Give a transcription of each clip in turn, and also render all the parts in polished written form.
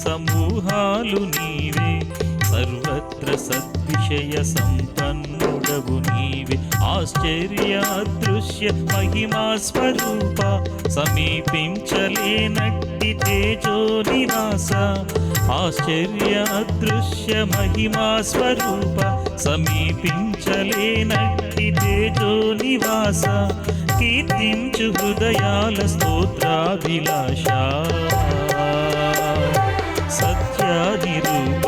సమూహాలు నీవే సర్వత్ర సద్విషయ సంపన్నుడవు నీవే ఆశ్చర్య అదృశ్య మహిమా స్వరూప సమీపించలేనట్టి తేజో నివాస ఆశ్చర్య అదృశ్య మహిమా స్వరూప సమీపించలేనట్టి తేజో నివాస కీర్తించు హృదయాల స్తోత్రాభిలాష సత్యానిరూప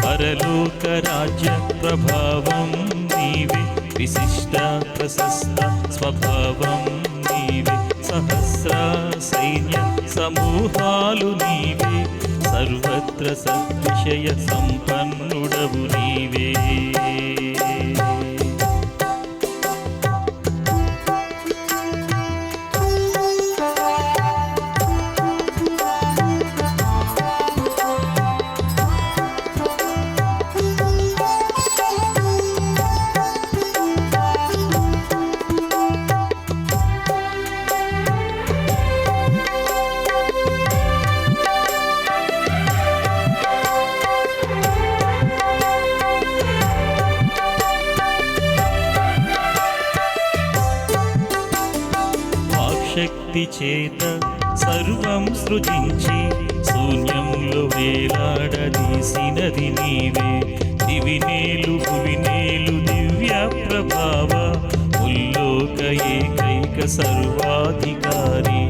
పరలోక రాజ్య ప్రభావం నీవే విశిష్ట ప్రశస్త స్వభావం నీవే సహస్ర సైన్య సమూహాలు నీవే సర్వత్ర సద్విషయ సంపన్నుడవు నీవే శక్తి చేత సర్వం సృజించి శూన్యంలో వేలాడదీసినది నీవే దివినేలు భువినేలు దివ్య ప్రభావ ముల్లోక ఏకైక సర్వాధికారి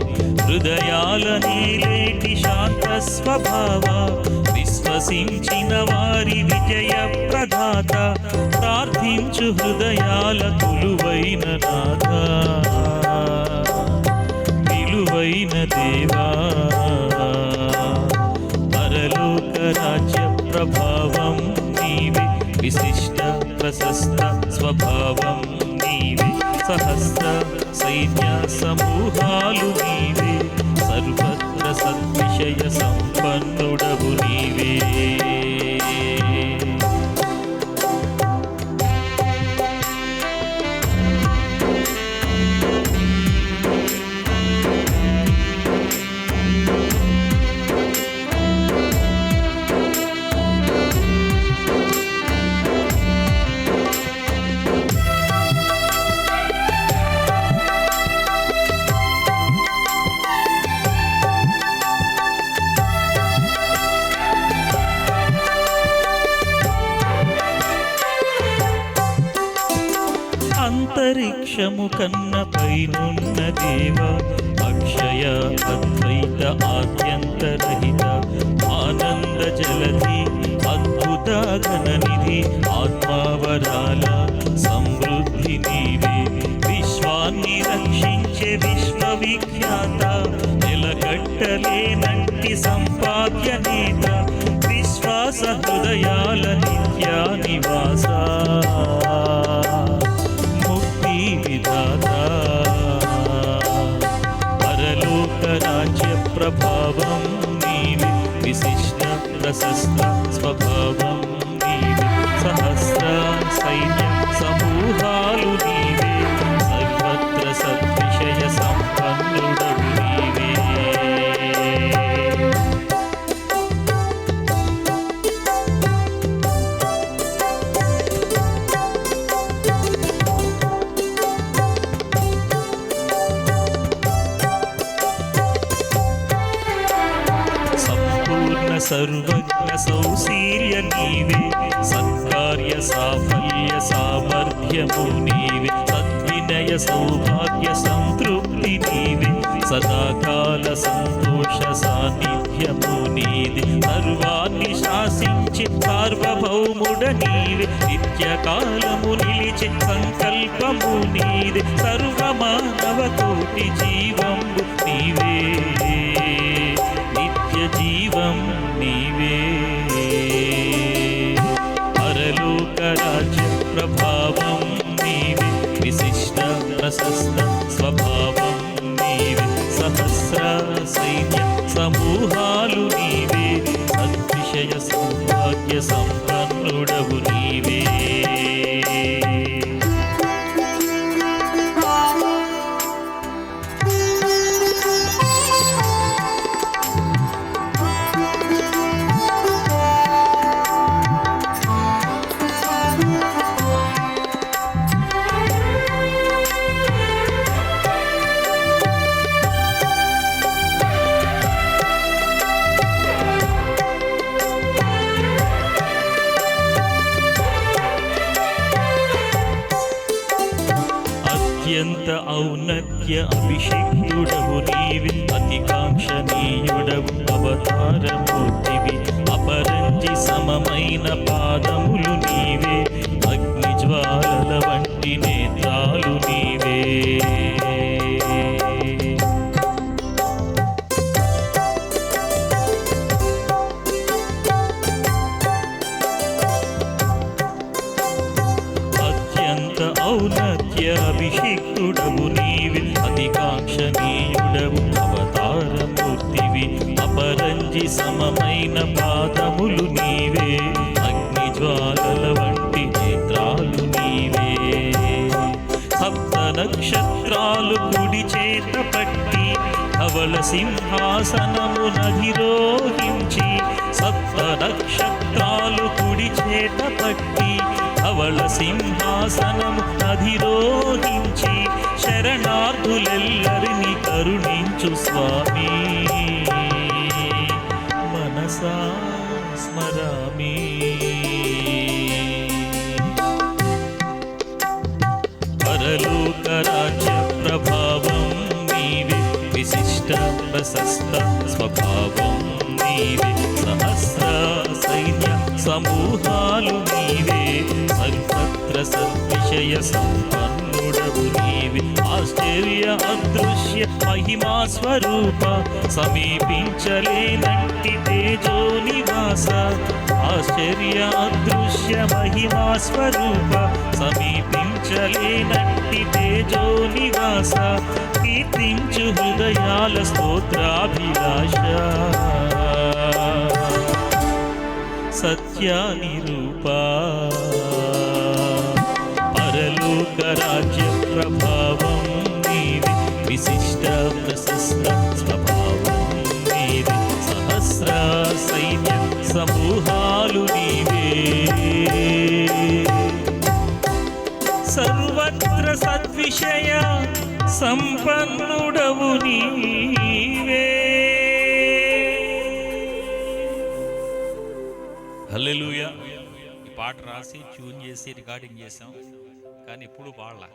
హృదయాల నీలేటి శాంత స్వభావ విశ్వసించిన వారి విజయ ప్రదాత ప్రార్థించు హృదయాల కొలువైన నాథ విలువైన దేవా పరలోక రాజ్య ప్రభావం నీవే విశిష్ట ప్రశస్త స్వభావం నీవే సహస్ర సైన్య సమూహాలు నీవే సర్వత్ర సద్విషయ సంపన్నుడవు నీవే అంతరిక్షము కన్న పైనున్న దేవ అక్షయ అద్వైత ఆద్యంతరహిత ఆనంద జలధి అద్భుత ఘననిధి ఆత్మావరాల సమృద్ధి నీవే విశ్వాన్ని రక్షించే విశ్వవిఖ్యాత నిలకట్టలేనంటి సంపాద్య నేత విశ్వాస హృదయాల నిత్య నివాస విధాతా పరలోక రాజ్య ప్రభావం నీవే విశిష్ట ప్రశస్త స్వభావం నీవే సహస్ర సైన్య సమూహాలు నీవే సర్వత్ర సద్విషయ సంపన్నుడవు నీవే సర్వజ్ఞ సౌశీల్య నీవే సత్కార్య సాఫల్య సామర్థ్యము నీవే సద్వినయ సౌభాగ్య సంతృప్తి నీవే సదాకాల సంతోష సాన్నిధ్యము నీదే సర్వాన్ని శాసించి సార్వభౌముడ నీవే నిత్యకాలము నిలిచి సంకల్పము నీదే సర్వమానవ కోటి జీవంబు నీవే జీవం నీవే పరలోక రాజ్య ప్రభావం నీవే విశిష్ట ప్రశస్త స్వభావం నీవే సహస్ర సైన్య సమూహాలు నీవే సద్విషయ సౌభాగ్య సంపన్నుడవు నీవే ఔన్నత్య అభిషిక్తుడవు నీవి, అతికాంక్షణీయుడవు అవతారమూర్తివి. అపరంజి సమమైన పాదములు నీవే, అగ్నిజ్వాలల వంటి నేత్రాలు నీవే. ఔన్నత్య అభిషిక్తుడవు నీవి, అతికాంక్షణీయుడవు అవతారమూర్తివి. అపరంజి సమమైన పాదములు నీవే, అగ్నిజ్వాలల వంటి నేత్రాలు నీవే. సప్త నక్షత్రాలు కుడి చేత పట్టి ధవళ సింహాసనము నధిరోహించి, సప్త నక్షత్రాలు కుడి చేత పట్టి ధవళ సింహాసనము అధిరోహించి, శరణార్థులెల్లరిని కరుణించు స్వామి. మనసా స్మరామి. పరలోక రాజ్య ప్రభావం నీవే, విశిష్ట ప్రశస్త స్వభావం నీవే. సహస్ర సైన్య సమూహాలు నీవే, సర్వత్ర సద్విషయ సంపన్నుడవు నీవే. ఆశ్చర్య అదృశ్య మహిమా స్వరూప, సమీపించలేనంటి తేజో నివాస. ఆశ్చర్య అదృశ్య మహిమా స్వరూప, సమీపించలేనంటి తేజో నివాస. కీర్తించు హృదయాల స్తోత్రాభిలాష, సత్యాని రూపా. పరలోక రాజ్య ప్రభావం నీవి, విశిష్ట ప్రశస్త స్వభావం నీవి. సహస్ర సైన్య సమూహాలు నీవే, సర్వత్ర సద్విషయ సంపన్నుడవు నీవే. హల్లెలూయా. ఈ పాట రాసి ట్యూన్ చేసి రికార్డింగ్ చేసాం, కానీ ఎప్పుడు పాడలా.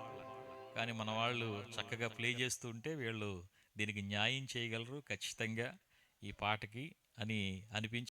కానీ మన వాళ్ళు చక్కగా ప్లే చేస్తుంటే వీళ్ళు దీనికి న్యాయం చేయగలరు ఖచ్చితంగా ఈ పాటకి అని అనిపించి